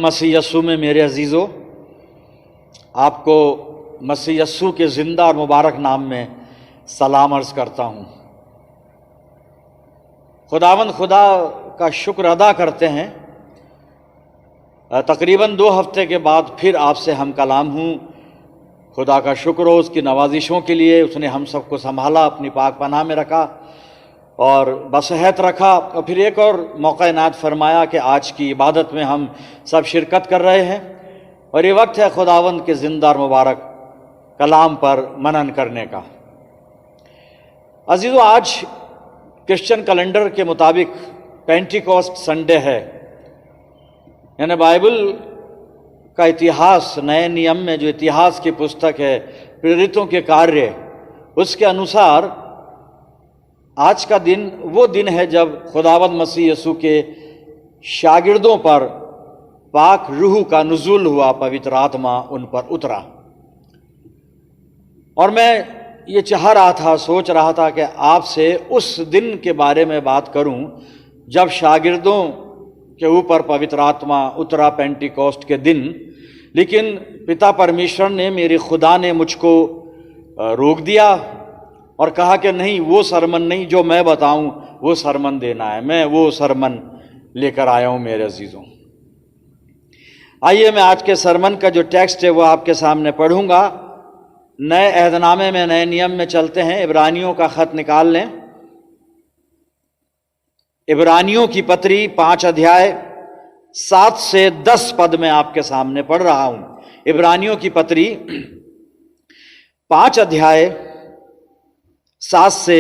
मसीह यस्सू में मेरे अजीज़ों, आपको मसीह यस्सू के ज़िंदा और मुबारक नाम में सलाम अर्ज़ करता हूँ। खुदावंद खुदा का शुक्र अदा करते हैं। तकरीबन 2 हफ्ते के बाद फिर आपसे हम कलाम हूँ। खुदा का शुक्र हो उसकी नवाजिशों के लिए। उसने हम सबको संभाला, अपनी पाक पनाह में रखा और बसेहत रखा, और फिर एक और मौका इनायत फरमाया कि आज की इबादत में हम सब शिरकत कर रहे हैं और ये वक्त है खुदावंद के ज़िंदा और मुबारक कलाम पर मनन करने का। अजीज़ों, आज क्रिश्चियन कैलेंडर के मुताबिक पेंटिकॉस्ट संडे है, यानी बाइबल का इतिहास, नए नियम में जो इतिहास की पुस्तक है प्रेरितों के कार्य, उसके अनुसार आज का दिन वो दिन है जब खुदावंद मसीह यस्सू के शागिर्दों पर पाक रूह का नुज़ूल हुआ, पवित्र आत्मा उन पर उतरा। और मैं ये चाह रहा था, सोच रहा था कि आपसे उस दिन के बारे में बात करूं जब शागिर्दों के ऊपर पवित्र आत्मा उतरा, पेंटिकॉस्ट के दिन। लेकिन पिता परमेश्वर ने, मेरे खुदा ने मुझको रोक दिया और कहा कि नहीं, वो सरमन नहीं जो मैं बताऊं वो सरमन देना है। मैं वो सरमन लेकर आया हूं मेरे अजीज़ों। आइए मैं आज के सरमन का जो टेक्स्ट है वो आपके सामने पढ़ूंगा। नए अहदनामे में, नए नियम में चलते हैं। इब्रानियों का खत निकाल लें। इब्रानियों की पत्री 5 अध्याय 7 से 10 पद में आपके सामने पढ़ रहा हूं। इब्रानियों की पत्री 5 अध्याय 7 से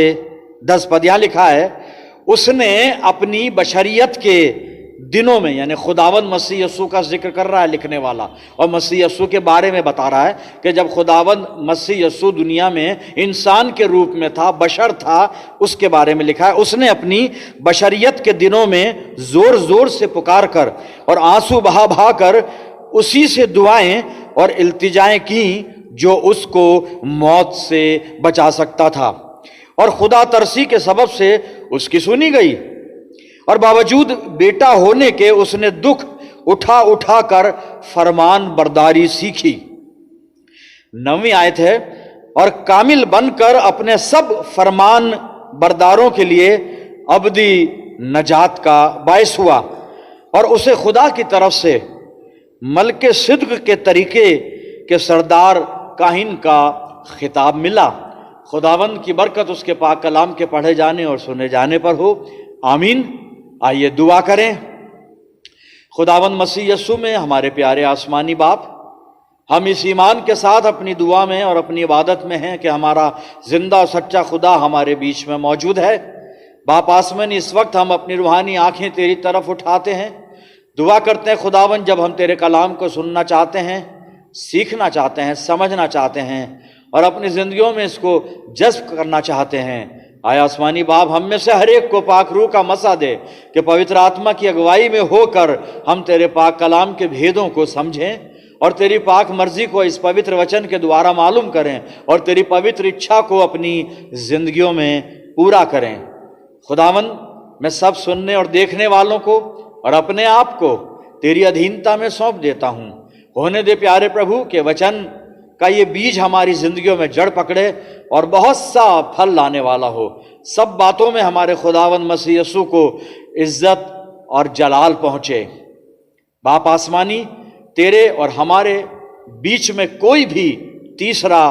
10 पद। यहां लिखा है, उसने अपनी बशरियत के दिनों में, यानी खुदावंद मसीह यस्सू का जिक्र कर रहा है लिखने वाला, और मसीह यस्सू के बारे में बता रहा है कि जब खुदावंद मसीह यस्सू दुनिया में इंसान के रूप में था, बशर था, उसके बारे में लिखा है। उसने अपनी बशरियत के दिनों में जोर जोर से पुकार कर और आंसू बहा बहा कर उसी से दुआएं और इल्तिजाएं की जो उसको मौत से बचा सकता था, और खुदा तरसी के सबब से उसकी सुनी गई, और बावजूद बेटा होने के उसने दुख उठा उठा कर फरमान बरदारी सीखी। 9वीं आयत है, और कामिल बनकर अपने सब फरमान बरदारों के लिए अबदी नजात का बायस हुआ, और उसे खुदा की तरफ से मलके सिद्क के तरीके के सरदार काहिन का खिताब मिला। खुदावंद की बरकत उसके पाक कलाम के पढ़े जाने और सुने जाने पर हो, आमीन। आइए दुआ करें। खुदावंद मसीह यस्सू में हमारे प्यारे आसमानी बाप, हम इस ईमान के साथ अपनी दुआ में और अपनी इबादत में हैं कि हमारा जिंदा और सच्चा खुदा हमारे बीच में मौजूद है। बाप आसमानी, इस वक्त हम अपनी रूहानी आंखें तेरी तरफ उठाते हैं, दुआ करते हैं खुदावंद, जब हम तेरे कलाम को सुनना चाहते हैं, सीखना चाहते हैं, समझना चाहते हैं और अपनी जिंदगियों में इसको जज्ब करना चाहते हैं, आया आसमानी बाप हम में से हर एक को पाक रूह का मसा दे कि पवित्र आत्मा की अगुवाई में होकर हम तेरे पाक कलाम के भेदों को समझें और तेरी पाक मर्जी को इस पवित्र वचन के द्वारा मालूम करें और तेरी पवित्र इच्छा को अपनी जिंदगियों में पूरा करें। खुदावंद, मैं सब सुनने और देखने वालों को और अपने आप को तेरी अधीनता में सौंप देता हूँ। होने दे प्यारे प्रभु के वचन का ये बीज हमारी जिंदगियों में जड़ पकड़े और बहुत सा फल लाने वाला हो। सब बातों में हमारे खुदावंद मसीह यस्सू को इज्जत और जलाल पहुंचे। बाप आसमानी, तेरे और हमारे बीच में कोई भी तीसरा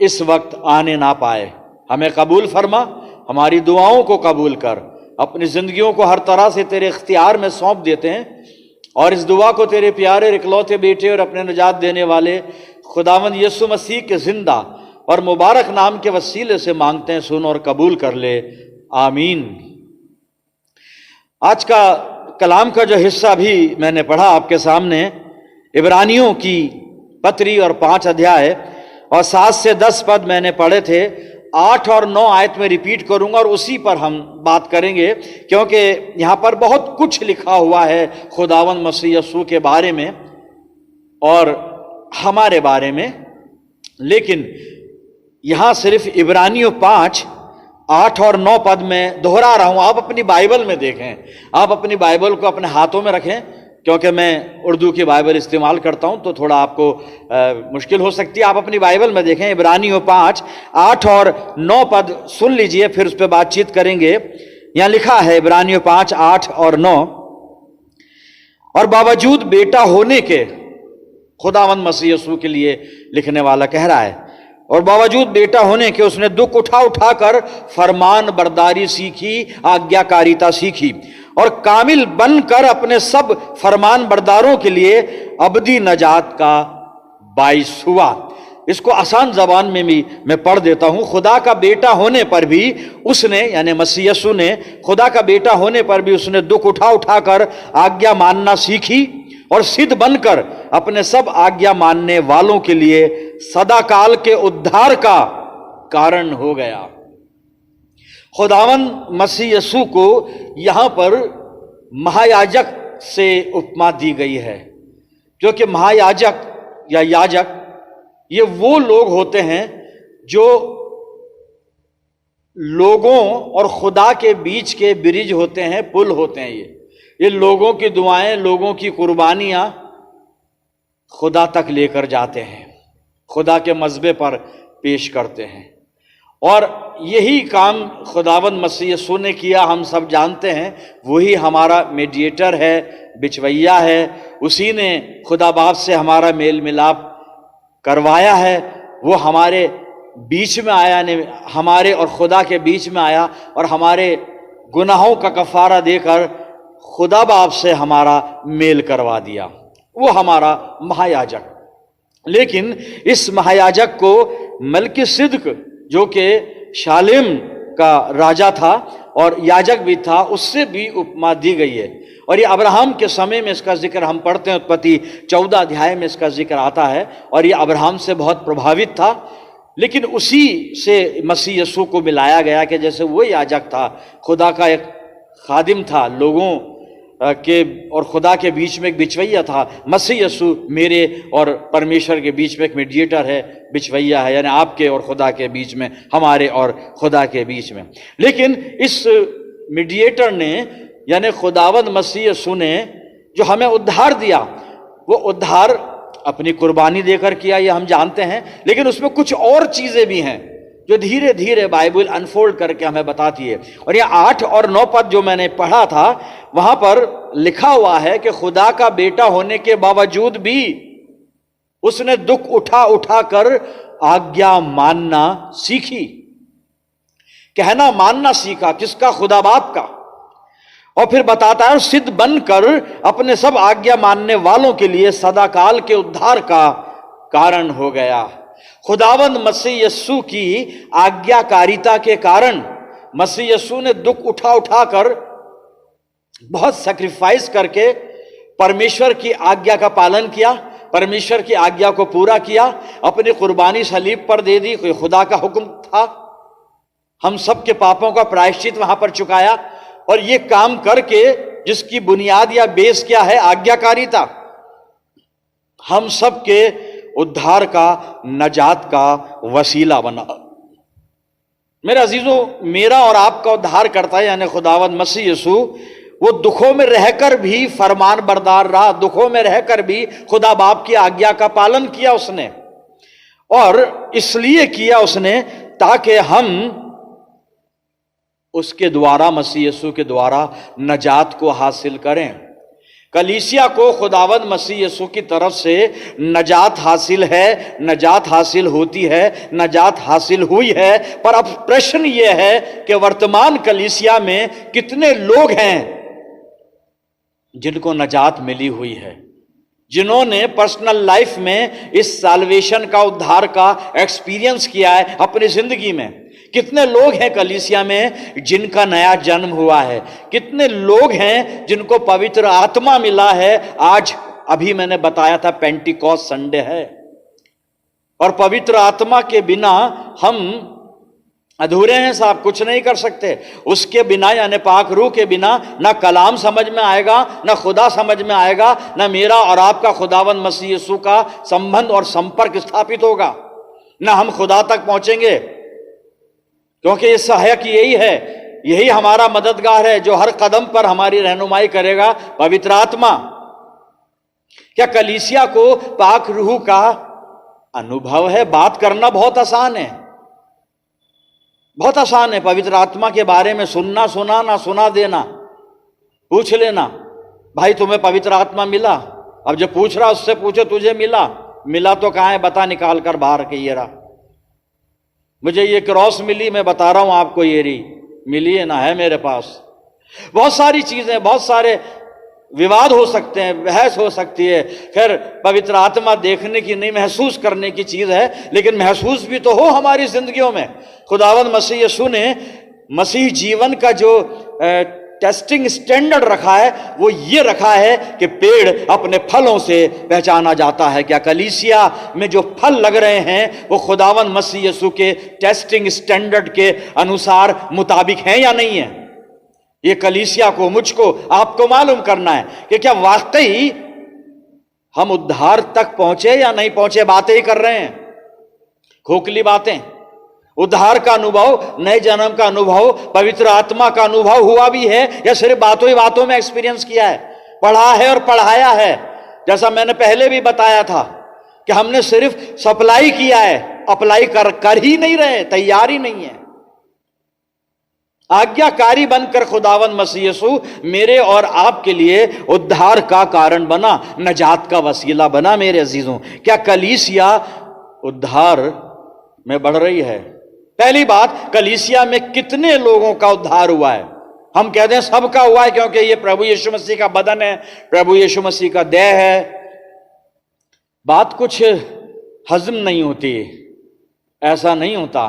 इस वक्त आने ना पाए। हमें कबूल फरमा, हमारी दुआओं को कबूल कर। अपनी जिंदगियों को हर तरह से तेरे इख्तियार में सौंप देते हैं और इस दुआ को तेरे प्यारे इकलौते बेटे और अपने निजात देने वाले खुदावंद यीशु मसीह के जिंदा और मुबारक नाम के वसीले से मांगते हैं, सुन और कबूल कर ले, आमीन। आज का कलाम का जो हिस्सा भी मैंने पढ़ा आपके सामने, इब्रानियों की पत्री और 5 अध्याय और 7 से 10 पद मैंने पढ़े थे। 8 और 9 आयत में रिपीट करूंगा और उसी पर हम बात करेंगे, क्योंकि यहां पर बहुत कुछ लिखा हुआ है खुदावंद मसीह यस्सू के बारे में और हमारे बारे में। लेकिन यहां सिर्फ इब्रानियों 5, 8 और 9 पद में दोहरा रहा हूं। आप अपनी बाइबल में देखें, आप अपनी बाइबल को अपने हाथों में रखें, क्योंकि मैं उर्दू की बाइबल इस्तेमाल करता हूं तो थोड़ा आपको मुश्किल हो सकती है। आप अपनी बाइबल में देखें, इब्रानियों 5, 8 और 9 पद सुन लीजिए, फिर उस पर बातचीत करेंगे। यहां लिखा है इब्रानियों 5, 8 और 9, और बावजूद बेटा होने के, खुदावंद मसीह यीशु के लिए लिखने वाला कह रहा है, और बावजूद बेटा होने के उसने दुख उठा उठाकर फरमान बरदारी सीखी, आज्ञाकारिता सीखी, और कामिल बनकर अपने सब फरमान बरदारों के लिए अबदी नजात का बाइस हुआ। इसको आसान जबान में भी मैं पढ़ देता हूं। खुदा का बेटा होने पर भी उसने, यानी मसीह यीशु ने, खुदा का बेटा होने पर भी उसने दुख उठा उठाकर आज्ञा मानना सीखी, और सिद्ध बनकर अपने सब आज्ञा मानने वालों के लिए सदाकाल के उद्धार का कारण हो गया। खुदावंद मसीह यीशु को यहां पर महायाजक से उपमा दी गई है, क्योंकि महायाजक या याजक ये वो लोग होते हैं जो लोगों और खुदा के बीच के ब्रिज होते हैं, पुल होते हैं। ये लोगों की दुआएं, लोगों की कुर्बानियां खुदा तक लेकर जाते हैं, खुदा के मज़बे पर पेश करते हैं। और यही काम खुदावंद मसीह यीशु ने किया, हम सब जानते हैं। वही हमारा मीडिएटर है, बिचवैया है। उसी ने खुदा बाप से हमारा मेल मिलाप करवाया है। वो हमारे बीच में आया, ने हमारे और खुदा के बीच में आया, और हमारे गुनाहों का कफारा देकर खुदा बाप से हमारा मेल करवा दिया। वो हमारा महायाजक। लेकिन इस महायाजक को मलकीसिदक, जो कि शालेम का राजा था और याजक भी था, उससे भी उपमा दी गई है। और ये अब्राहम के समय में इसका जिक्र हम पढ़ते हैं, उत्पत्ति 14 अध्याय में इसका जिक्र आता है, और ये अब्राहम से बहुत प्रभावित था। लेकिन उसी से मसीह यीशु को मिलाया गया कि जैसे वो याजक था, खुदा का एक खादिम था, लोगों के और खुदा के बीच में एक बिचवैया था। मसीह यीशु मेरे और परमेश्वर के बीच में एक मीडिएटर है, बिचवैया है, यानी आपके और खुदा के बीच में, हमारे और खुदा के बीच में। लेकिन इस मीडिएटर ने, यानी खुदावंद मसीह यीशु ने, जो हमें उद्धार दिया, वो उद्धार अपनी कुर्बानी देकर किया, ये हम जानते हैं। लेकिन उसमें कुछ और चीजें भी हैं जो धीरे धीरे बाइबल अनफोल्ड करके हमें बताती है। और ये 8 और 9 पद जो मैंने पढ़ा था, वहां पर लिखा हुआ है कि खुदा का बेटा होने के बावजूद भी उसने दुख उठा उठाकर आज्ञा मानना सीखी। कहना मानना सीखा, किसका? खुदा बाप का। और फिर बताता है, सिद्ध बनकर अपने सब आज्ञा मानने वालों के लिए सदाकाल के उद्धार का कारण हो गया। खुदावंद मसीह यीशु की आज्ञाकारिता के कारण मसीह यीशु ने दुख उठा उठाकर, बहुत सैक्रिफाइस करके परमेश्वर की आज्ञा का पालन किया, परमेश्वर की आज्ञा को पूरा किया, अपनी कुर्बानी सलीब पर दे दी। कोई खुदा का हुक्म था, हम सब के पापों का प्रायश्चित वहां पर चुकाया। और ये काम करके, जिसकी बुनियाद या बेस क्या है? आज्ञाकारिता, हम सब के उद्धार का, नजात का वसीला बना। मेरे अजीजों, मेरा और आपका उद्धार करता है यानी खुदावंद मसीह यीशु, वो दुखों में रहकर भी फरमान बरदार रहा, दुखों में रहकर भी खुदा बाप की आज्ञा का पालन किया उसने। और इसलिए किया उसने ताकि हम उसके द्वारा, मसीह यीशु के द्वारा नजात को हासिल करें। कलीसिया को खुदावंद मसीह यीशु की तरफ से नजात हासिल है, नजात हासिल होती है, नजात हासिल हुई है। पर अब प्रश्न यह है कि वर्तमान कलीसिया में कितने लोग हैं जिनको नजात मिली हुई है, जिन्होंने पर्सनल लाइफ में इस साल्वेशन का, उद्धार का एक्सपीरियंस किया है अपनी जिंदगी में। कितने लोग हैं कलीसिया में जिनका नया जन्म हुआ है? कितने लोग हैं जिनको पवित्र आत्मा मिला है? आज अभी मैंने बताया था पेंटिकॉस्ट संडे है, और पवित्र आत्मा के बिना हम अधूरे हैं साहब, कुछ नहीं कर सकते। उसके बिना यानी पाक रूह के बिना ना कलाम समझ में आएगा, ना खुदा समझ में आएगा, ना मेरा और आपका खुदावंद मसीह यीशु का संबंध और संपर्क स्थापित होगा, ना हम खुदा तक पहुंचेंगे। क्योंकि ये सहायक यही है, यही हमारा मददगार है, जो हर कदम पर हमारी रहनुमाई करेगा, पवित्र आत्मा। क्या कलीसिया को पाक रूह का अनुभव है? बात करना बहुत आसान है, बहुत आसान है। पवित्र आत्मा के बारे में सुनना, सुनाना, सुना देना, पूछ लेना, भाई तुम्हें पवित्र आत्मा मिला? अब जो पूछ रहा उससे पूछो, तुझे मिला तो कहाँ है? बता निकाल कर बाहर के, ये रहा। मुझे ये क्रॉस मिली, मैं बता रहा हूं आपको, ये रही मिली है ना, है मेरे पास। बहुत सारी चीजें, बहुत सारे विवाद हो सकते हैं, बहस हो सकती है। खैर, पवित्र आत्मा देखने की नहीं, महसूस करने की चीज है, लेकिन महसूस भी तो हो हमारी जिंदगियों में। खुदावंद मसीह यीशु ने मसीह जीवन का जो टेस्टिंग स्टैंडर्ड रखा है, वो ये रखा है कि पेड़ अपने फलों से पहचाना जाता है। क्या कलीसिया में जो फल लग रहे हैं वो खुदावंद मसीह यीशु के टेस्टिंग स्टैंडर्ड के अनुसार मुताबिक हैं या नहीं है? ये कलीसिया को, मुझको, आपको मालूम करना है कि क्या वाकई हम उद्धार तक पहुंचे या नहीं पहुंचे। बातें ही कर रहे हैं, खोखली बातें। उद्धार का अनुभव, नए जन्म का अनुभव, पवित्र आत्मा का अनुभव हुआ भी है या सिर्फ बातों ही बातों में एक्सपीरियंस किया है, पढ़ा है और पढ़ाया है? जैसा मैंने पहले भी बताया था कि हमने सिर्फ सप्लाई किया है, अप्लाई कर ही नहीं रहे, तैयार ही नहीं है। आज्ञाकारी बनकर खुदावंद मसीह यीशु मेरे और आपके लिए उद्धार का कारण बना, नजात का वसीला बना। मेरे अजीजों, क्या कलीसिया उद्धार में बढ़ रही है? पहली बात, कलीसिया में कितने लोगों का उद्धार हुआ है? हम कहते हैं सबका हुआ है, क्योंकि ये प्रभु यीशु मसीह का बदन है, प्रभु यीशु मसीह का देह है। बात कुछ हजम नहीं होती, ऐसा नहीं होता।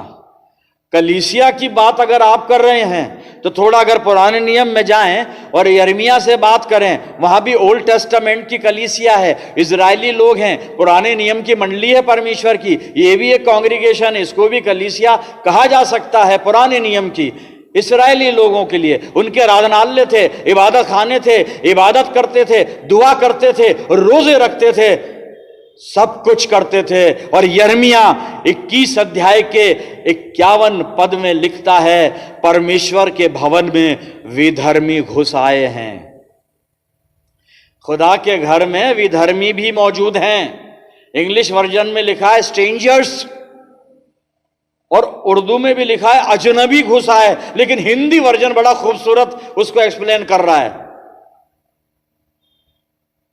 कलीसिया की बात अगर आप कर रहे हैं तो थोड़ा अगर पुराने नियम में जाएं और यिर्मयाह से बात करें, वहां भी ओल्ड टेस्टामेंट की कलीसिया है, इजरायली लोग हैं, पुराने नियम की मंडली है परमेश्वर की। ये भी एक कांग्रीगेशन है, इसको भी कलीसिया कहा जा सकता है। पुराने नियम की इस्राएली लोगों के लिए उनके आराधनालय थे, इबादत खाने थे, इबादत करते थे, दुआ करते थे, रोजे रखते थे, सब कुछ करते थे। और यिर्मयाह 21 अध्याय के 51 पद में लिखता है, परमेश्वर के भवन में विधर्मी घुस आए हैं। खुदा के घर में विधर्मी भी मौजूद हैं। इंग्लिश वर्जन में लिखा है स्ट्रेंजर्स, और उर्दू में भी लिखा है अजनबी घुस आए, लेकिन हिंदी वर्जन बड़ा खूबसूरत उसको एक्सप्लेन कर रहा है।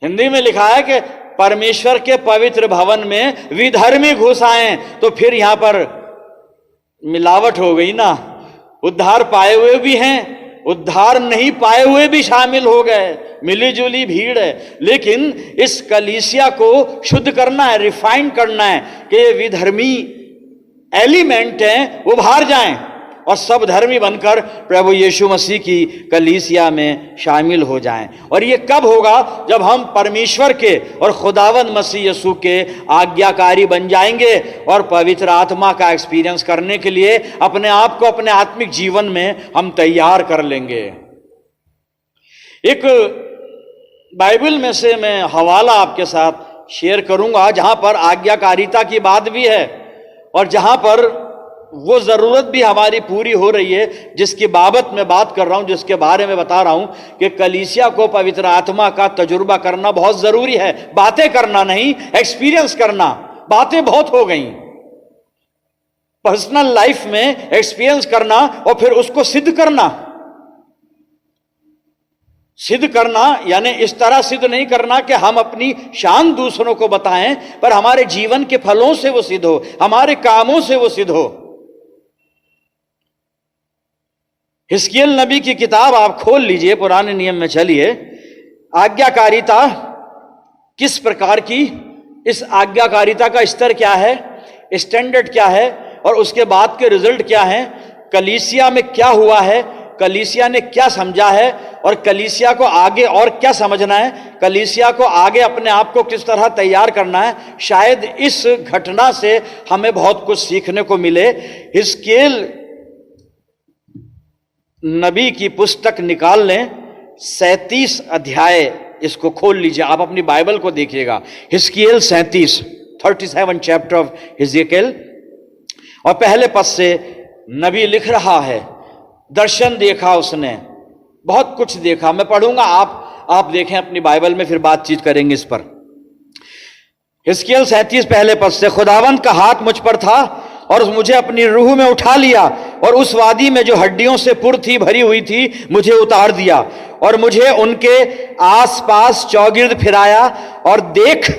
हिंदी में लिखा है कि परमेश्वर के पवित्र भवन में विधर्मी घुस आए। तो फिर यहां पर मिलावट हो गई ना, उद्धार पाए हुए भी हैं, उद्धार नहीं पाए हुए भी शामिल हो गए, मिली जुली भीड़ है। लेकिन इस कलीसिया को शुद्ध करना है, रिफाइन करना है कि ये विधर्मी एलिमेंट हैं वो बाहर जाएं और सब धर्मी बनकर प्रभु यीशु मसीह की कलीसिया में शामिल हो जाएं। और ये कब होगा? जब हम परमेश्वर के और खुदावंद मसीह यीशु के आज्ञाकारी बन जाएंगे और पवित्र आत्मा का एक्सपीरियंस करने के लिए अपने आप को अपने आत्मिक जीवन में हम तैयार कर लेंगे। एक बाइबल में से मैं हवाला आपके साथ शेयर करूंगा जहां पर आज्ञाकारिता की बात भी है और जहां पर वो जरूरत भी हमारी पूरी हो रही है, जिसकी बाबत मैं बात कर रहा हूं, जिसके बारे में बता रहा हूं कि कलीसिया को पवित्र आत्मा का तजुर्बा करना बहुत जरूरी है। बातें करना नहीं, एक्सपीरियंस करना। बातें बहुत हो गई, पर्सनल लाइफ में एक्सपीरियंस करना और फिर उसको सिद्ध करना। सिद्ध करना यानी इस तरह सिद्ध नहीं करना कि हम अपनी शान दूसरों को बताएं, पर हमारे जीवन के फलों से वो सिद्ध हो, हमारे कामों से वो सिद्ध हो। हिस्कियल नबी की किताब आप खोल लीजिए, पुराने नियम में चलिए। आज्ञाकारिता किस प्रकार की, इस आज्ञाकारिता का स्तर क्या है, स्टैंडर्ड क्या है और उसके बाद के रिजल्ट क्या है, कलीसिया में क्या हुआ है, कलीसिया ने क्या समझा है और कलीसिया को आगे और क्या समझना है, कलीसिया को आगे अपने आप को किस तरह तैयार करना है। शायद इस घटना से हमें बहुत कुछ सीखने को मिले। हिस्कियल नबी की पुस्तक निकाल लें, 37 अध्याय, इसको खोल लीजिए, आप अपनी बाइबल को देखिएगा। हिस्कियल 37 चैप्टर ऑफ हिस्कियल, और पहले पद से नबी लिख रहा है, दर्शन देखा उसने, बहुत कुछ देखा। मैं पढ़ूंगा, आप देखें अपनी बाइबल में, फिर बातचीत करेंगे इस पर। हिजकिय्याल 37 पहले पद से, खुदावंद का हाथ मुझ पर था और मुझे अपनी रूह में उठा लिया और उस वादी में जो हड्डियों से पुर थी, भरी हुई थी, मुझे उतार दिया और मुझे उनके आसपास चौगिर्द फिराया और देख,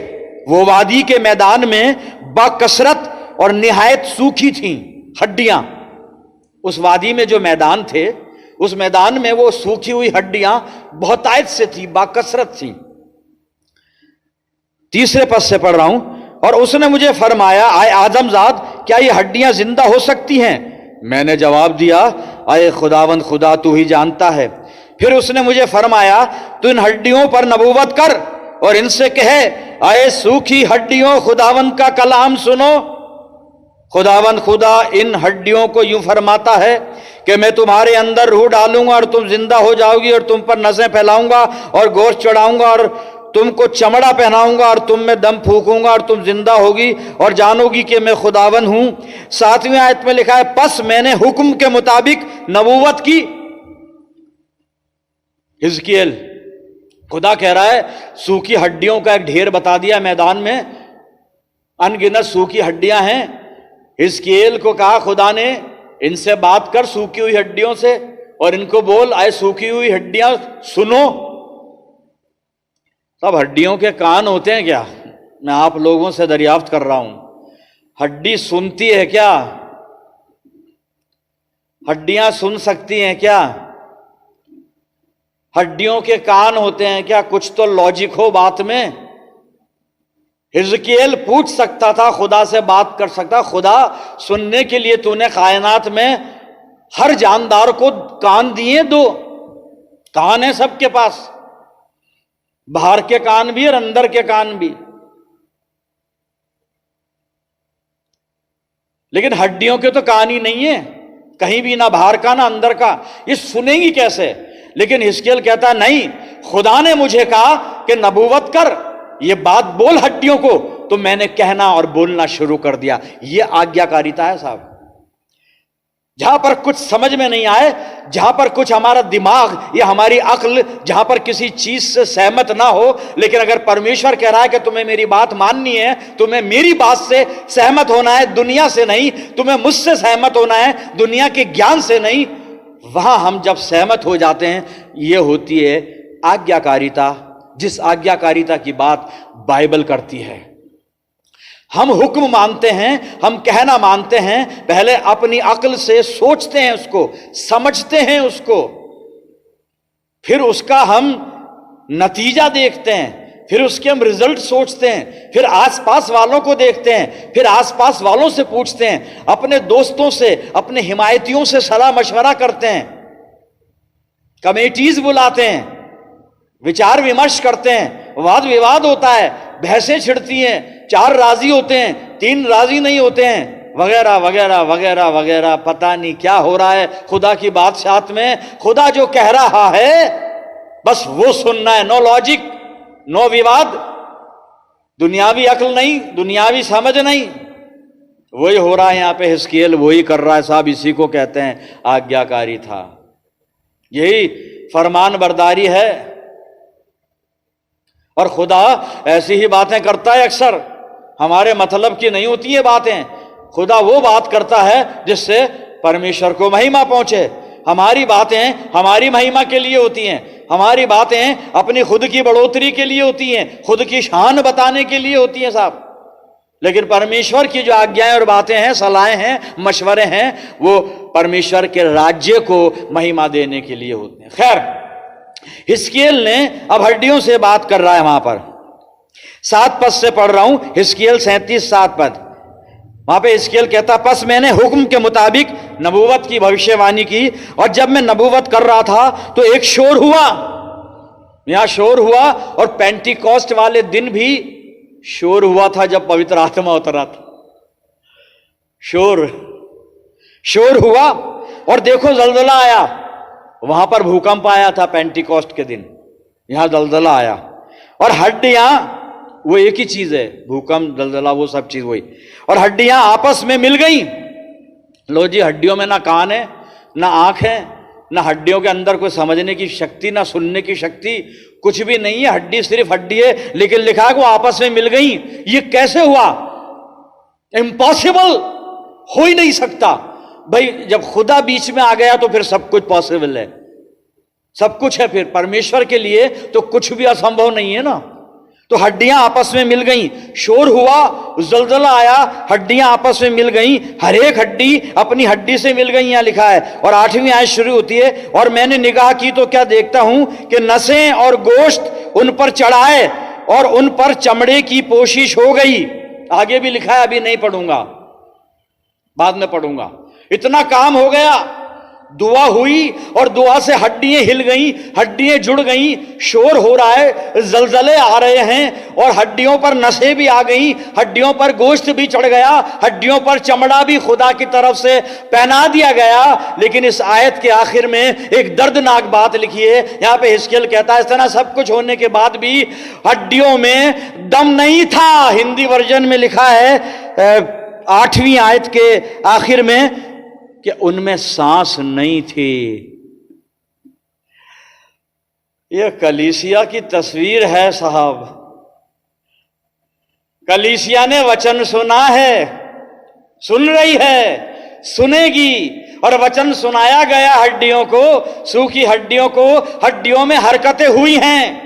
वो वादी के मैदान में बाकसरत और निहायत सूखी थी हड्डियां। उस वादी में जो मैदान थे, उस मैदान में वो सूखी हुई हड्डियां बहुतायत से थी, बाकसरत थी। तीसरे पद से पढ़ रहा हूं, और उसने मुझे फरमाया, आए आदमजाद, क्या ये हड्डियां जिंदा हो सकती हैं? मैंने जवाब दिया, आए खुदावंद खुदा, तू ही जानता है। फिर उसने मुझे फरमाया, तू इन हड्डियों पर नबूवत कर और इनसे कहे, आए सूखी हड्डियों, खुदावंद का कलाम सुनो। खुदावंद खुदा इन हड्डियों को यूं फरमाता है कि मैं तुम्हारे अंदर रूह डालूंगा और तुम जिंदा हो जाओगी और तुम पर नसें फैलाऊंगा और गोश्त चढ़ाऊंगा और तुमको चमड़ा पहनाऊंगा और तुम में दम फूकूंगा और तुम जिंदा होगी और जानोगी कि मैं खुदावन हूं। 7वीं आयत में लिखा है, पस मैंने हुक्म के मुताबिक नबूवत की। हिजकिय्याल, खुदा कह रहा है, सूखी हड्डियों का एक ढेर बता दिया मैदान में, अनगिनत सूखी हड्डियां हैं। हिजकिय्याल को कहा खुदा ने, इनसे बात कर सूखी हुई हड्डियों से और इनको बोल, आए सूखी हुई हड्डियां सुनो। सब हड्डियों के कान होते हैं क्या? मैं आप लोगों से दरियाफ्त कर रहा हूं, हड्डी सुनती है क्या? हड्डियां सुन सकती हैं क्या? हड्डियों के कान होते हैं क्या? कुछ तो लॉजिक हो बात में। हिजकिय्याल पूछ सकता था, खुदा से बात कर सकता, खुदा सुनने के लिए तूने कायनात में हर जानदार को कान दिए, 2 कान है सबके पास, बाहर के कान भी और अंदर के कान भी। लेकिन हड्डियों के तो कान ही नहीं है, कहीं भी, ना बाहर का ना अंदर का, ये सुनेंगी कैसे? लेकिन हिजकिय्याल कहता नहीं, खुदा ने मुझे कहा कि नबूवत कर, ये बात बोल हड्डियों को, तो मैंने कहना और बोलना शुरू कर दिया। ये आज्ञाकारिता है साहब। जहां पर कुछ समझ में नहीं आए, जहां पर कुछ हमारा दिमाग या हमारी अक्ल जहां पर किसी चीज से सहमत ना हो, लेकिन अगर परमेश्वर कह रहा है कि तुम्हें मेरी बात माननी है, तुम्हें मेरी बात से सहमत होना है, दुनिया से नहीं, तुम्हें मुझसे सहमत होना है, दुनिया के ज्ञान से नहीं, वहां हम जब सहमत हो जाते हैं, यह होती है आज्ञाकारिता, जिस आज्ञाकारिता की बात बाइबल करती है। हम हुक्म मानते हैं, हम कहना मानते हैं, पहले अपनी अक्ल से सोचते हैं उसको, समझते हैं उसको, फिर उसका हम नतीजा देखते हैं, फिर उसके हम रिजल्ट सोचते हैं, फिर आसपास वालों को देखते हैं, फिर आसपास वालों से पूछते हैं, अपने दोस्तों से, अपने हिमायतियों से सलाह मशवरा करते हैं, कमेटीज बुलाते हैं, विचार विमर्श करते हैं, वाद विवाद होता है, बहसें छिड़ती हैं, 4 राजी होते हैं, 3 राजी नहीं होते हैं, वगैरह वगैरह वगैरह वगैरह। पता नहीं क्या हो रहा है खुदा की बादशाहत में। खुदा जो कह रहा है बस वो सुनना है, नो लॉजिक, नो विवाद, दुनियावी अक्ल नहीं, दुनियावी समझ नहीं। वही हो रहा है यहां पे, हिजकिय्याल वही कर रहा है साहब। इसी को कहते हैं आज्ञाकारी था, यही फरमान बरदारी है। और खुदा ऐसी ही बातें करता है अक्सर, हमारे मतलब की नहीं होती ये बातें। खुदा वो बात करता है जिससे परमेश्वर को महिमा पहुंचे। हमारी बातें हमारी महिमा के लिए होती हैं, हमारी बातें अपनी खुद की बढ़ोतरी के लिए होती हैं, खुद की शान बताने के लिए होती हैं साहब। लेकिन परमेश्वर की जो आज्ञाएं और बातें हैं, सलाहें हैं, मशवरे हैं, वो परमेश्वर के राज्य को महिमा देने के लिए होते हैं। खैर, हिजकिय्याल ने अब हड्डियों से बात कर रहा है। वहां पर 7 पद से पढ़ रहा हूं, हिजकिय्याल 37 7 पद। वहां पे हिजकिय्याल कहता, पस मैंने हुक्म के मुताबिक नबूवत की, भविष्यवाणी की, और जब मैं नबूवत कर रहा था तो एक शोर हुआ। यहां शोर हुआ, और पेंटिकॉस्ट वाले दिन भी शोर हुआ था जब पवित्र आत्मा उतरा था। शोर हुआ, और देखो जलजला आया। वहां पर भूकंप आया था पेंटिकॉस्ट के दिन, यहां जलजला आया। और हड्डियां, वो एक ही चीज है, भूकंप, जलजला, वो सब चीज वही। और हड्डियां आपस में मिल गई। लो जी, हड्डियों में ना कान है, ना आंख है, ना हड्डियों के अंदर कोई समझने की शक्ति, ना सुनने की शक्ति, कुछ भी नहीं है, हड्डी सिर्फ हड्डी है, लेकिन लिखा है कि वो आपस में मिल गई। ये कैसे हुआ? इम्पॉसिबल, हो ही नहीं सकता भाई। जब खुदा बीच में आ गया तो फिर सब कुछ पॉसिबल है, सब कुछ है। फिर परमेश्वर के लिए तो कुछ भी असंभव नहीं है ना। तो हड्डियां आपस में मिल गईं, शोर हुआ, जलजला आया, हड्डियां आपस में मिल गईं, हर एक हड्डी अपनी हड्डी से मिल गई, यहां लिखा है। और 8वीं आयत शुरू होती है, और मैंने निगाह की तो क्या देखता हूं कि नसें और गोश्त उन पर चढ़ाए और उन पर चमड़े की पोशिश हो गई। आगे भी लिखा है, अभी नहीं पढ़ूंगा, बाद में पढ़ूंगा। इतना काम हो गया, दुआ हुई और दुआ से हड्डियां हिल गईं, हड्डियां जुड़ गईं, शोर हो रहा है, जलजले आ रहे हैं और हड्डियों पर नसें भी आ गईं, हड्डियों पर गोश्त भी चढ़ गया, हड्डियों पर चमड़ा भी खुदा की तरफ से पहना दिया गया। लेकिन इस आयत के आखिर में एक दर्दनाक बात लिखी है। यहां पे हिजकिय्याह कहता है, इस तरह सब कुछ होने के बाद भी हड्डियों में दम नहीं था। हिंदी वर्जन में लिखा है 8वीं आयत के आखिर में कि उनमें सांस नहीं थी। यह कलीसिया की तस्वीर है साहब। कलीसिया ने वचन सुना है, सुन रही है, सुनेगी, और वचन सुनाया गया हड्डियों को, सूखी हड्डियों को। हड्डियों में हरकतें हुई हैं,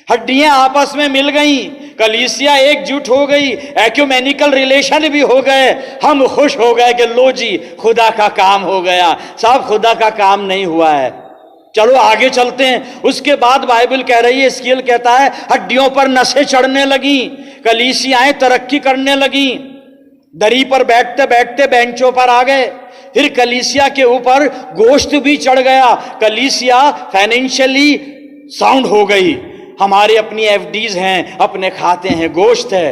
हड्डियां आपस में मिल गईं, कलीसिया एकजुट हो गई, एक्यूमेनिकल रिलेशन भी हो गए। हम खुश हो गए कि लो जी, खुदा का काम हो गया। साहब, खुदा का काम नहीं हुआ है। चलो आगे चलते हैं। उसके बाद बाइबल कह रही है, हिजकिय्याह कहता है, हड्डियों पर नसें चढ़ने लगी, कलीसियाएं तरक्की करने लगी, दरी पर बैठते बैठते बेंचों पर आ गए। फिर कलीसिया के ऊपर गोश्त भी चढ़ गया, कलीसिया फाइनेंशियली साउंड हो गई। हमारी अपनी एफडीज हैं, अपने खाते हैं, गोश्त है।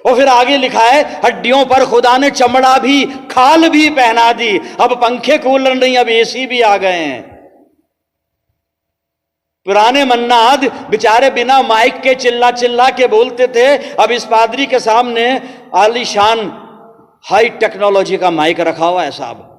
और फिर आगे लिखा है, हड्डियों पर खुदा ने चमड़ा भी, खाल भी पहना दी। अब पंखे कूलर नहीं, अब एसी भी आ गए हैं। पुराने मन्नाद बेचारे बिना माइक के चिल्ला चिल्ला के बोलते थे, अब इस पादरी के सामने आलीशान हाई टेक्नोलॉजी का माइक रखा हुआ है साहब।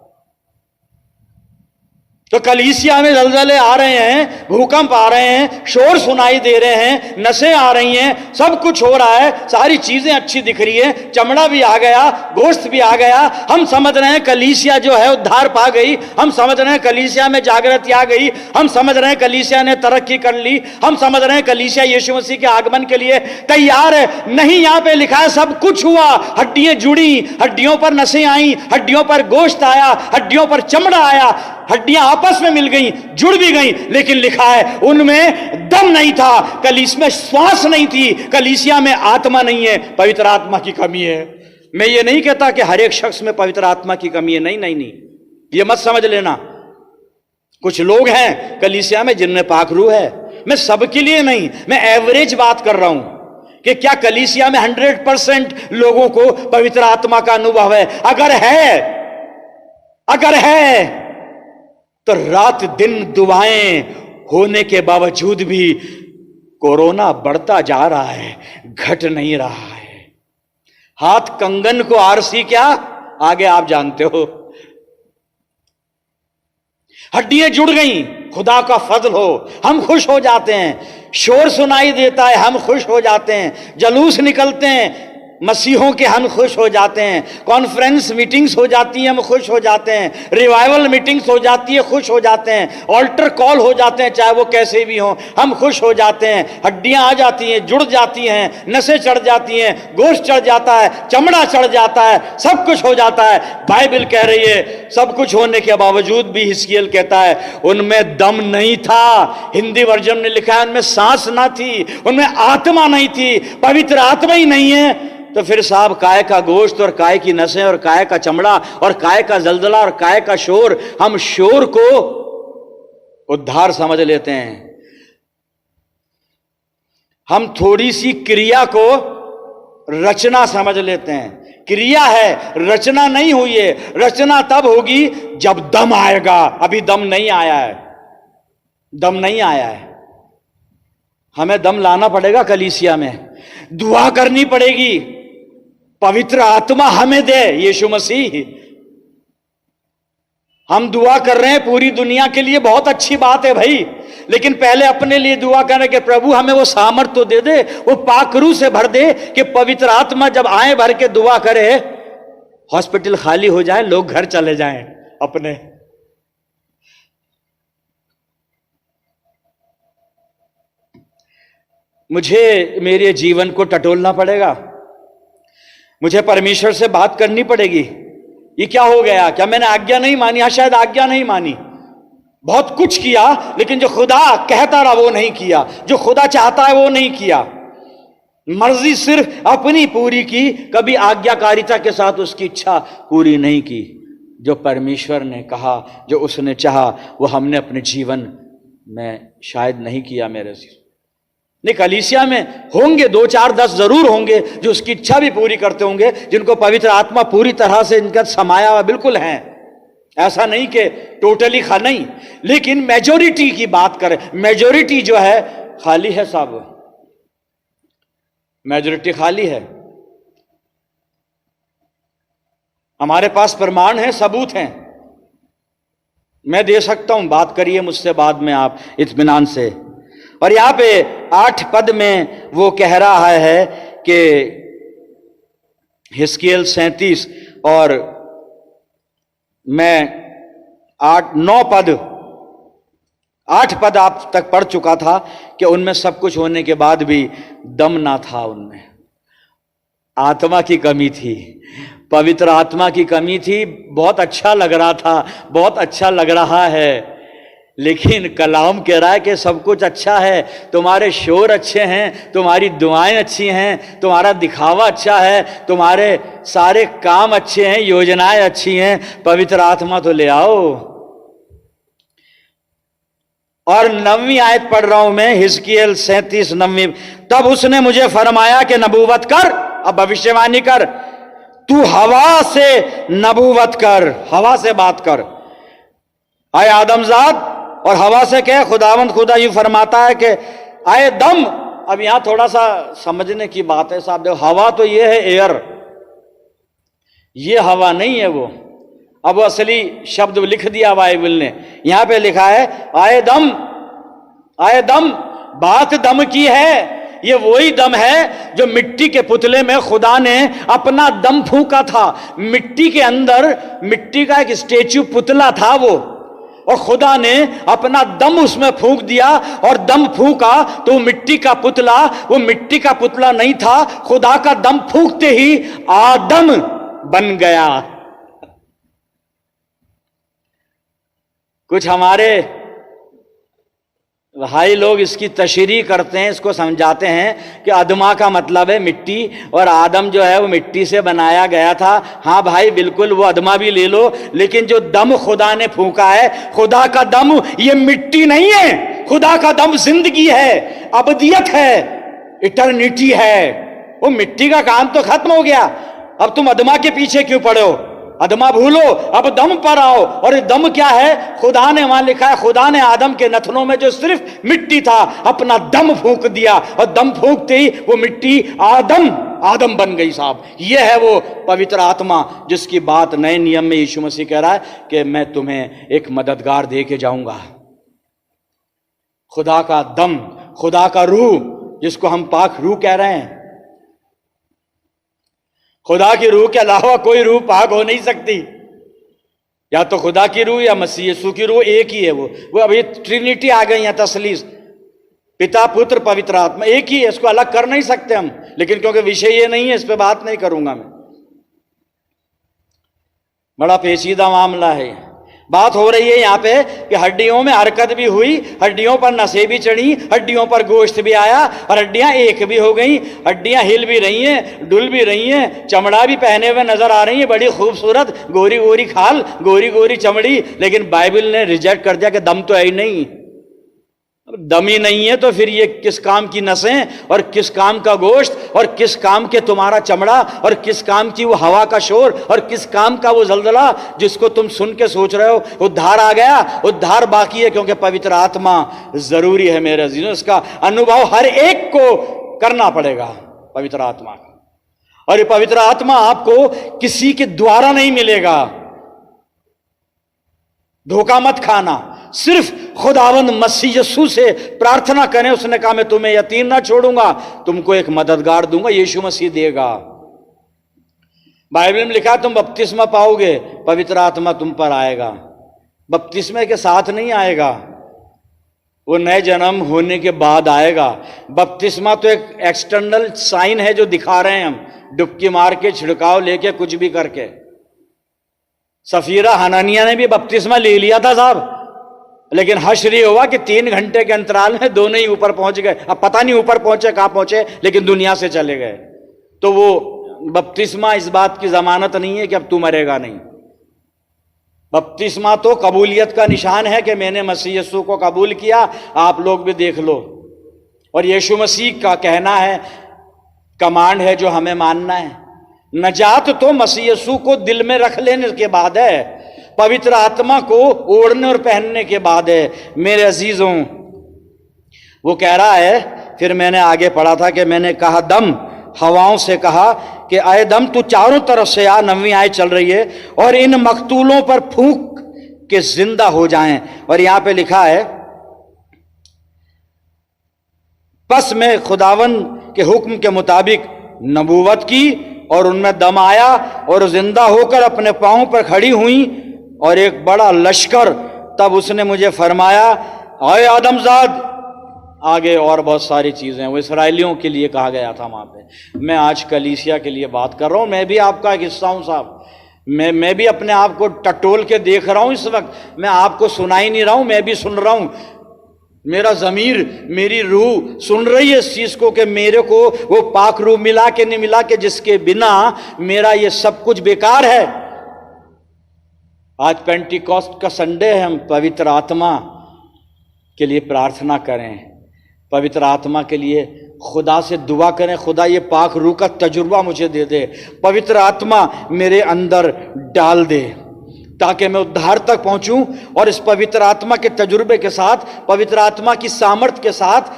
तो कलीसिया में जलजले आ रहे हैं, भूकंप आ रहे हैं, शोर सुनाई दे रहे हैं, नसें आ रही हैं, सब कुछ हो रहा है, सारी चीजें अच्छी दिख रही है, चमड़ा भी आ गया, गोश्त भी आ गया। हम समझ रहे हैं कलीसिया जो है उद्धार पा गई, हम समझ रहे हैं कलीसिया में जागृति आ गई, हम समझ रहे हैं कलीसिया ने तरक्की कर ली, हम समझ रहे हैं कलीसिया यीशु मसीह के आगमन के लिए तैयार है। नहीं, यहां पे लिखा है सब कुछ हुआ, हड्डियां जुड़ी, हड्डियों पर नसें आई, हड्डियों पर गोश्त आया, हड्डियों पर चमड़ा आया, हड्डियां आपस में मिल गई, जुड़ भी गई। लेकिन लिखा है उनमें दम नहीं था, कलीसिया में श्वास नहीं थी, कलीसिया में आत्मा नहीं है, पवित्र आत्मा की कमी है। मैं ये नहीं कहता कि हर एक शख्स में पवित्र आत्मा की कमी है, नहीं नहीं नहीं, ये मत समझ लेना। कुछ लोग हैं कलीसिया में जिनमें पाक रूह है। मैं सबके लिए नहीं, मैं एवरेज बात कर रहा हूं कि क्या कलीसिया में 100% लोगों को पवित्र आत्मा का अनुभव है? अगर है तो रात दिन दुआएं होने के बावजूद भी कोरोना बढ़ता जा रहा है, घट नहीं रहा है। हाथ कंगन को आरसी, क्या आगे आप जानते हो। हड्डियां जुड़ गई, खुदा का फजल हो, हम खुश हो जाते हैं। शोर सुनाई देता है, हम खुश हो जाते हैं। जलूस निकलते हैं मसीहों के, हम खुश हो जाते हैं। कॉन्फ्रेंस मीटिंग्स हो जाती हैं, हम खुश हो जाते हैं। रिवाइवल मीटिंग्स हो जाती है, खुश हो जाते हैं। ऑल्टर कॉल हो जाते हैं, चाहे वो कैसे भी हो, हम खुश हो जाते हैं। हड्डियां आ जाती हैं, जुड़ जाती हैं, नसें चढ़ जाती हैं, गोश्त चढ़ जाता है, चमड़ा चढ़ जाता है, सब कुछ हो जाता है। बाइबल कह रही है सब कुछ होने के बावजूद भी हिजकिय्याह कहता है उनमें दम नहीं था। हिंदी वर्जन में लिखा है उनमें सांस ना थी, उनमें आत्मा नहीं थी, पवित्र आत्मा ही नहीं है। तो फिर साहब, काय का गोश्त और काय की नसें और काय का चमड़ा और काय का जलजला और काय का शोर, हम शोर को उद्धार समझ लेते हैं। हम थोड़ी सी क्रिया को रचना समझ लेते हैं। क्रिया है, रचना नहीं हुई है। रचना तब होगी जब दम आएगा। अभी दम नहीं आया है, दम नहीं आया है। हमें दम लाना पड़ेगा कलीसिया में, दुआ करनी पड़ेगी, पवित्र आत्मा हमें दे यीशु मसीह। हम दुआ कर रहे हैं पूरी दुनिया के लिए, बहुत अच्छी बात है भाई, लेकिन पहले अपने लिए दुआ करें कि प्रभु हमें वो सामर्थ तो दे दे, वो पाक रूह से भर दे कि पवित्र आत्मा जब आए भर के दुआ करे, हॉस्पिटल खाली हो जाए, लोग घर चले जाएं अपने। मुझे मेरे जीवन को टटोलना पड़ेगा, मुझे परमेश्वर से बात करनी पड़ेगी। ये क्या हो गया? क्या मैंने आज्ञा नहीं मानी? हाँ, शायद आज्ञा नहीं मानी, बहुत कुछ किया, लेकिन जो खुदा कहता रहा वो नहीं किया, जो खुदा चाहता है वो नहीं किया। मर्जी सिर्फ अपनी पूरी की, कभी आज्ञाकारिता के साथ उसकी इच्छा पूरी नहीं की। जो परमेश्वर ने कहा, जो उसने चाहा, वो हमने अपने जीवन में शायद नहीं किया। मेरे से नहीं, कलीसिया में होंगे 2 4 10 जरूर होंगे जो उसकी इच्छा भी पूरी करते होंगे, जिनको पवित्र आत्मा पूरी तरह से इनका समाया हुआ बिल्कुल है। ऐसा नहीं कि टोटली नहीं, लेकिन मेजोरिटी की बात करें, मेजोरिटी जो है खाली है साहब, मेजोरिटी खाली है। हमारे पास प्रमाण है, सबूत हैं, मैं दे सकता हूं, बात करिए मुझसे बाद में आप इत्मीनान से। और यहां पे 8 पद में वो कह रहा है कि हिस्कियल 37, और मैं 9 पद 8 पद आप तक पढ़ चुका था कि उनमें सब कुछ होने के बाद भी दम ना था, उनमें आत्मा की कमी थी, पवित्र आत्मा की कमी थी। बहुत अच्छा लग रहा था, बहुत अच्छा लग रहा है, लेकिन कलाम कह रहा है कि सब कुछ अच्छा है, तुम्हारे शोर अच्छे हैं, तुम्हारी दुआएं अच्छी हैं, तुम्हारा दिखावा अच्छा है, तुम्हारे सारे काम अच्छे हैं, योजनाएं अच्छी हैं, पवित्र आत्मा तो ले आओ। और 9वीं आयत पढ़ रहा हूं मैं, हिजकियेल 37 9वीं। तब उसने मुझे फरमाया कि नबूवत कर, अब भविष्यवाणी कर, तू हवा से नबूवत कर, हवा से बात कर। आए आदमजाद, और हवा से क्या? खुदावंद खुदा यूं फरमाता है कि आए दम। अब यहां थोड़ा सा समझने की बात है साहब, देखो, हवा तो ये है एयर, ये हवा नहीं है वो। अब वो असली शब्द लिख दिया बाइबल ने, यहां पे लिखा है आए दम, आए दम, बात दम की है। ये वही दम है जो मिट्टी के पुतले में खुदा ने अपना दम फूंका था। मिट्टी के अंदर मिट्टी का एक स्टेच्यू पुतला था वो, और खुदा ने अपना दम उसमें फूंक दिया, और दम फूंका तो मिट्टी का पुतला, वो मिट्टी का पुतला नहीं था, खुदा का दम फूंकते ही आदम बन गया। कुछ हमारे भाई लोग इसकी तशरीह करते हैं, इसको समझाते हैं कि अदमा का मतलब है मिट्टी, और आदम जो है वो मिट्टी से बनाया गया था। हाँ भाई, बिल्कुल वो अदमा भी ले लो, लेकिन जो दम खुदा ने फूंका है, खुदा का दम ये मिट्टी नहीं है, खुदा का दम जिंदगी है, अबदियत है, इटर्निटी है। वो मिट्टी का काम तो खत्म हो गया, अब तुम अदमा के पीछे क्यों पड़े हो? अदमा भूलो, अब दम पर आओ। और ये दम क्या है? खुदा ने, वहां लिखा है, खुदा ने आदम के नथनों में जो सिर्फ मिट्टी था, अपना दम फूंक दिया, और दम फूंकते ही वो मिट्टी आदम बन गई साहब। ये है वो पवित्र आत्मा जिसकी बात नए नियम में यीशु मसीह कह रहा है कि मैं तुम्हें एक मददगार दे के जाऊंगा। खुदा का दम, खुदा का रूह, जिसको हम पाक रूह कह रहे हैं। खुदा की रूह के अलावा कोई रूह पाक हो नहीं सकती, या तो खुदा की रूह या मसीह यीशु की रूह, एक ही है वो अभी ट्रिनिटी आ गई है, तसलीस, पिता पुत्र पवित्र आत्मा एक ही है, इसको अलग कर नहीं सकते हम। लेकिन क्योंकि विषय ये नहीं है, इस पे बात नहीं करूंगा मैं, बड़ा पेचीदा मामला है। बात हो रही है यहाँ पे कि हड्डियों में हरकत भी हुई, हड्डियों पर नसें भी चढ़ी, हड्डियों पर गोश्त भी आया, और हड्डियां एक भी हो गई, हड्डियां हिल भी रही हैं, डुल भी रही हैं, चमड़ा भी पहने हुए नजर आ रही है, बड़ी खूबसूरत गोरी गोरी खाल, गोरी गोरी चमड़ी। लेकिन बाइबल ने रिजेक्ट कर दिया कि दम तो है ही नहीं। दम ही नहीं है तो फिर ये किस काम की नसें, और किस काम का गोश्त, और किस काम के तुम्हारा चमड़ा, और किस काम की वो हवा का शोर, और किस काम का वो जलजला जिसको तुम सुन के सोच रहे हो उद्धार आ गया। उद्धार बाकी है, क्योंकि पवित्र आत्मा जरूरी है मेरे अजीजों। इसका अनुभव हर एक को करना पड़ेगा, पवित्र आत्मा का। और ये पवित्र आत्मा आपको किसी के द्वारा नहीं मिलेगा, धोखा मत खाना, सिर्फ खुदावंद मसीह यीशु से प्रार्थना करें। उसने कहा मैं तुम्हें यतीम ना छोड़ूंगा, तुमको एक मददगार दूंगा, यीशु मसीह देगा। बाइबल में लिखा तुम बपतिस्मा पाओगे, पवित्र आत्मा तुम पर आएगा। बपतिस्मे के साथ नहीं आएगा, वो नए जन्म होने के बाद आएगा। बपतिस्मा तो एक एक्सटर्नल साइन है जो दिखा रहे हैं हम, डुबकी मार के, छिड़काव लेके, कुछ भी करके। सफीरा हनानिया ने भी बपतिस्मा ले लिया था साहब, लेकिन हश्र ये हुआ कि 3 घंटे के अंतराल में दोनों ही ऊपर पहुंच गए। अब पता नहीं ऊपर पहुंचे कहां पहुंचे, लेकिन दुनिया से चले गए। तो वो बपतिस्मा इस बात की जमानत नहीं है कि अब तू मरेगा नहीं। बपतिस्मा तो कबूलियत का निशान है कि मैंने मसीह यीशु को कबूल किया, आप लोग भी देख लो। और यीशु मसीह का कहना है, कमांड है जो हमें मानना है। नजात तो मसीह यीशु को दिल में रख लेने के बाद है, पवित्र आत्मा को ओढ़ने और पहनने के बाद है। मेरे अजीजों, वो कह रहा है, फिर मैंने आगे पढ़ा था कि मैंने कहा दम, हवाओं से कहा कि आए दम तू चारों तरफ से आ, 9वीं आयत चल रही है, और इन मकतूलों पर फूंक के जिंदा हो जाएं। और यहां पे लिखा है, बस मैं खुदावन के हुक्म के मुताबिक नबूवत की और उनमें दम आया और जिंदा होकर अपने पांव पर खड़ी हुई और एक बड़ा लश्कर। तब उसने मुझे फरमाया, आए आदमजाद, आगे और बहुत सारी चीजें। वो इसराइलियों के लिए कहा गया था वहां पे। मैं आज कलीसिया के लिए बात कर रहा हूं, मैं भी आपका एक हिस्सा हूं साहब। मैं भी अपने आप को टटोल के देख रहा हूं इस वक्त। मैं आपको सुनाई नहीं रहा हूं, मैं भी सुन रहा हूं। मेरा जमीर, मेरी रूह सुन रही है इस चीज को कि मेरे को वो पाक रूह मिला के नहीं मिला, कि जिसके बिना मेरा ये सब कुछ बेकार है। आज पेंटिकॉस्ट का संडे है, हम पवित्र आत्मा के लिए प्रार्थना करें, पवित्र आत्मा के लिए खुदा से दुआ करें, खुदा ये पाक रूह का तजुर्बा मुझे दे दे, पवित्र आत्मा मेरे अंदर डाल दे, ताकि मैं उद्धार तक पहुंचूं और इस पवित्र आत्मा के तजुर्बे के साथ, पवित्र आत्मा की सामर्थ के साथ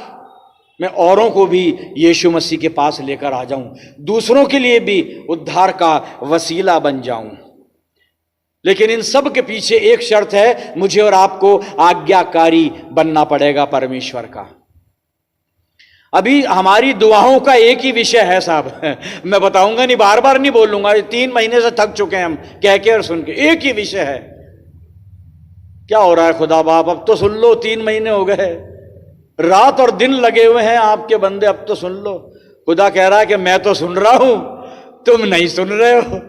मैं औरों को भी यीशु मसीह के पास लेकर आ जाऊं, दूसरों के लिए भी उद्धार का वसीला बन जाऊं। लेकिन इन सब के पीछे एक शर्त है, मुझे और आपको आज्ञाकारी बनना पड़ेगा परमेश्वर का। अभी हमारी दुआओं का एक ही विषय है साहब, मैं बताऊंगा नहीं, बार बार नहीं बोलूंगा, 3 महीने से थक चुके हैं हम कह के और सुन के। एक ही विषय है, क्या हो रहा है खुदा बाप, अब तो सुन लो। 3 महीने हो गए, रात और दिन लगे हुए हैं आपके बंदे, अब तो सुन लो। खुदा कह रहा है कि मैं तो सुन रहा हूं, तुम नहीं सुन रहे हो।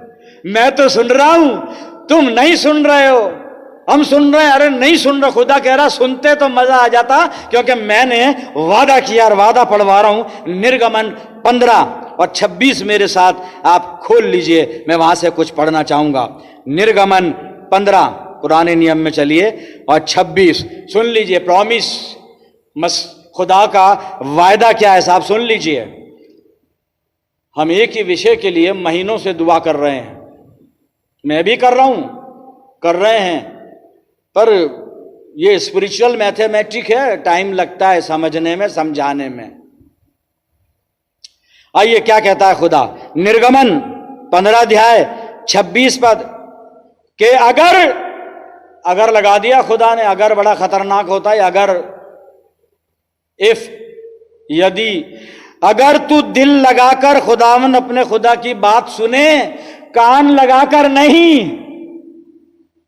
मैं तो सुन रहा हूं, तुम नहीं सुन रहे हो। हम सुन रहे हैं, अरे नहीं सुन रहे। खुदा कह रहा सुनते तो मजा आ जाता, क्योंकि मैंने वादा किया और वादा पढ़वा रहा हूं। निर्गमन 15 और 26 मेरे साथ आप खोल लीजिए, मैं वहां से कुछ पढ़ना चाहूंगा। निर्गमन 15 पुराने नियम में चलिए और 26 सुन लीजिए। प्रॉमिस, खुदा का वायदा क्या है साहब, सुन लीजिए। हम एक ही विषय के लिए महीनों से दुआ कर रहे हैं, मैं भी कर रहा हूं, कर रहे हैं, पर ये स्पिरिचुअल मैथमेटिक है, टाइम लगता है समझने में, समझाने में। आइए क्या कहता है खुदा, निर्गमन 15 अध्याय 26 पद के अगर लगा दिया खुदा ने। अगर बड़ा खतरनाक होता है, अगर, इफ, यदि। अगर तू दिल लगाकर खुदावन अपने खुदा की बात सुने, कान लगाकर नहीं,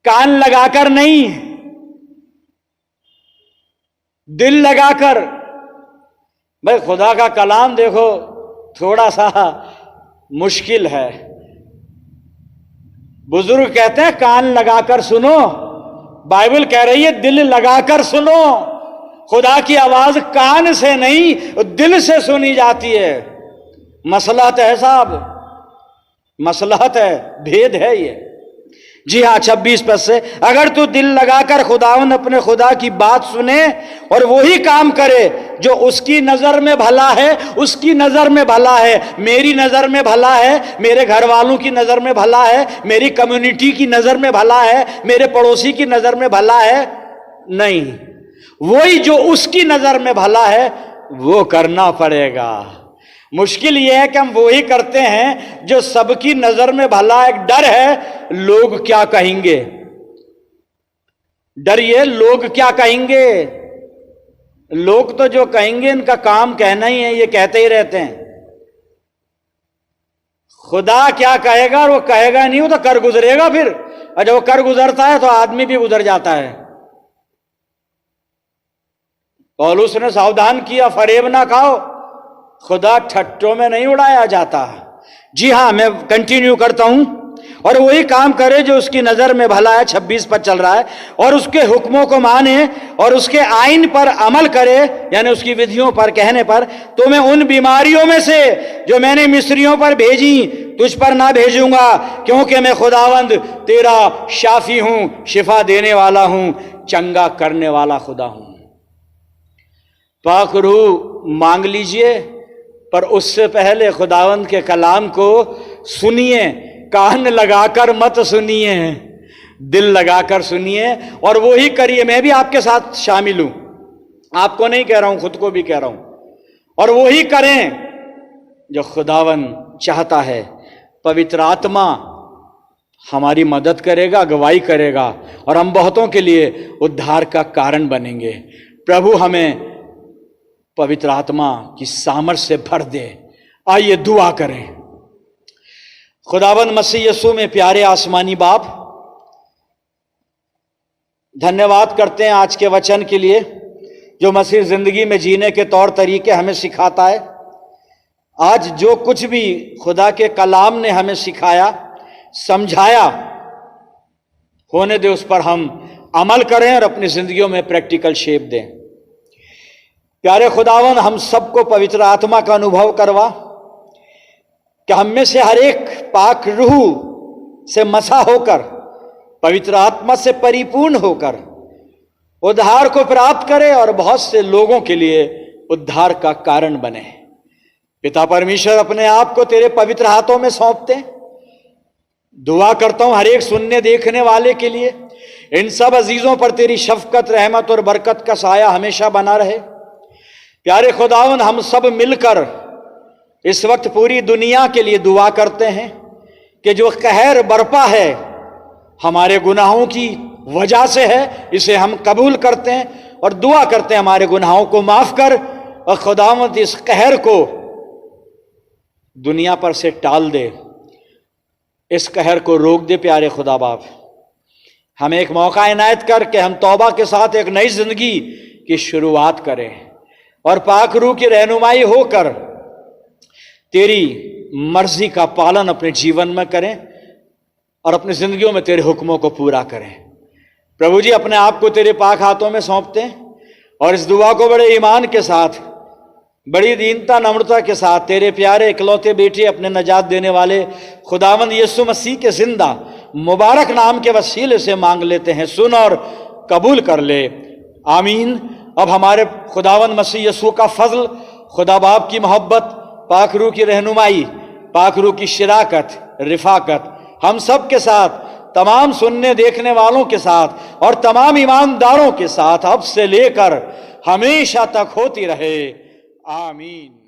कान लगाकर नहीं, दिल लगाकर। भाई खुदा का कलाम देखो थोड़ा सा मुश्किल है। बुजुर्ग कहते हैं कान लगाकर सुनो, बाइबल कह रही है दिल लगाकर सुनो। खुदा की आवाज कान से नहीं, दिल से सुनी जाती है। मसलहत है साहब, मसलहत है, भेद है ये। जी हाँ, 26 पद से, अगर तू दिल लगाकर खुदावन अपने खुदा की बात सुने और वही काम करे जो उसकी नजर में भला है, उसकी नजर में भला है, मेरी नजर में भला है, मेरे घर वालों की नजर में भला है, मेरी कम्युनिटी की नजर में भला है, मेरे पड़ोसी की नजर में भला है, नहीं, वही जो उसकी नजर में भला है वो करना पड़ेगा। मुश्किल यह है कि हम वो ही करते हैं जो सबकी नजर में भला। एक डर है, लोग क्या कहेंगे, डरिए लोग क्या कहेंगे। लोग तो जो कहेंगे इनका काम कहना ही है, ये कहते ही रहते हैं। खुदा क्या कहेगा, और वो कहेगा नहीं, वो तो कर गुजरेगा फिर, और जब वो कर गुजरता है तो आदमी भी गुजर जाता है। पौलुस ने सावधान किया, फरेब ना खाओ, खुदा ठट्टों में नहीं उड़ाया जाता। जी हां, मैं कंटिन्यू करता हूं। और वही काम करे जो उसकी नजर में भला है, 26 पर चल रहा है, और उसके हुक्मों को माने और उसके आईन पर अमल करे, यानी उसकी विधियों पर कहने पर, तो मैं उन बीमारियों में से जो मैंने मिस्रियों पर भेजी तुझ पर ना भेजूंगा, क्योंकि मैं खुदावंद तेरा शाफी हूं, शिफा देने वाला हूं, चंगा करने वाला खुदा हूं। पाक रूह मांग लीजिए, पर उससे पहले खुदावंद के कलाम को सुनिए। कान लगाकर मत सुनिए, दिल लगाकर सुनिए, और वो ही करिए। मैं भी आपके साथ शामिल हूं, आपको नहीं कह रहा हूं, खुद को भी कह रहा हूं। और वो ही करें जो खुदावन चाहता है। पवित्र आत्मा हमारी मदद करेगा, अगुवाई करेगा, और हम बहुतों के लिए उद्धार का कारण बनेंगे। प्रभु हमें पवित्र आत्मा की सामर्थ्य से भर दे। आइए दुआ करें। खुदावन मसीह यीशु में प्यारे आसमानी बाप, धन्यवाद करते हैं आज के वचन के लिए, जो मसीह जिंदगी में जीने के तौर तरीके हमें सिखाता है। आज जो कुछ भी खुदा के कलाम ने हमें सिखाया, समझाया, होने दे उस पर हम अमल करें और अपनी जिंदगियों में प्रैक्टिकल शेप दें। प्यारे खुदावन, हम सबको पवित्र आत्मा का अनुभव करवा कि हम में से हर एक पाक रूह से मसा होकर, पवित्र आत्मा से परिपूर्ण होकर उद्धार को प्राप्त करे और बहुत से लोगों के लिए उद्धार का कारण बने। पिता परमेश्वर, अपने आप को तेरे पवित्र हाथों में सौंपते दुआ करता हूं हर एक सुनने देखने वाले के लिए। इन सब अजीजों पर तेरी शफकत, रहमत और बरकत का साया हमेशा बना रहे। प्यारे खुदावन, हम सब मिलकर इस वक्त पूरी दुनिया के लिए दुआ करते हैं कि जो कहर बरपा है हमारे गुनाहों की वजह से है, इसे हम कबूल करते हैं और दुआ करते हैं हमारे गुनाहों को माफ कर, और खुदावंद इस कहर को दुनिया पर से टाल दे, इस कहर को रोक दे। प्यारे खुदा बाप, हमें एक मौका इनायत कर कि हम तौबा के साथ एक नई जिंदगी की शुरुआत करें और पाक रूह की रहनुमाई होकर तेरी मर्जी का पालन अपने जीवन में करें और अपनी जिंदगियों में तेरे हुक्मों को पूरा करें। प्रभु जी, अपने आप को तेरे पाक हाथों में सौंपते हैं और इस दुआ को बड़े ईमान के साथ, बड़ी दीनता नम्रता के साथ तेरे प्यारे इकलौते बेटे, अपने नजात देने वाले खुदावंद यीशु मसीह के जिंदा मुबारक नाम के वसीले से मांग लेते हैं। सुन और कबूल कर ले, आमीन। अब हमारे खुदावंद मसीह यीशु का फजल, खुदा बाप की मोहब्बत, पाक रूह की रहनुमाई, पाक रूह की शिराकत, रिफाकत हम सब के साथ, तमाम सुनने देखने वालों के साथ और तमाम ईमानदारों के साथ अब से लेकर हमेशा तक होती रहे। आमीन।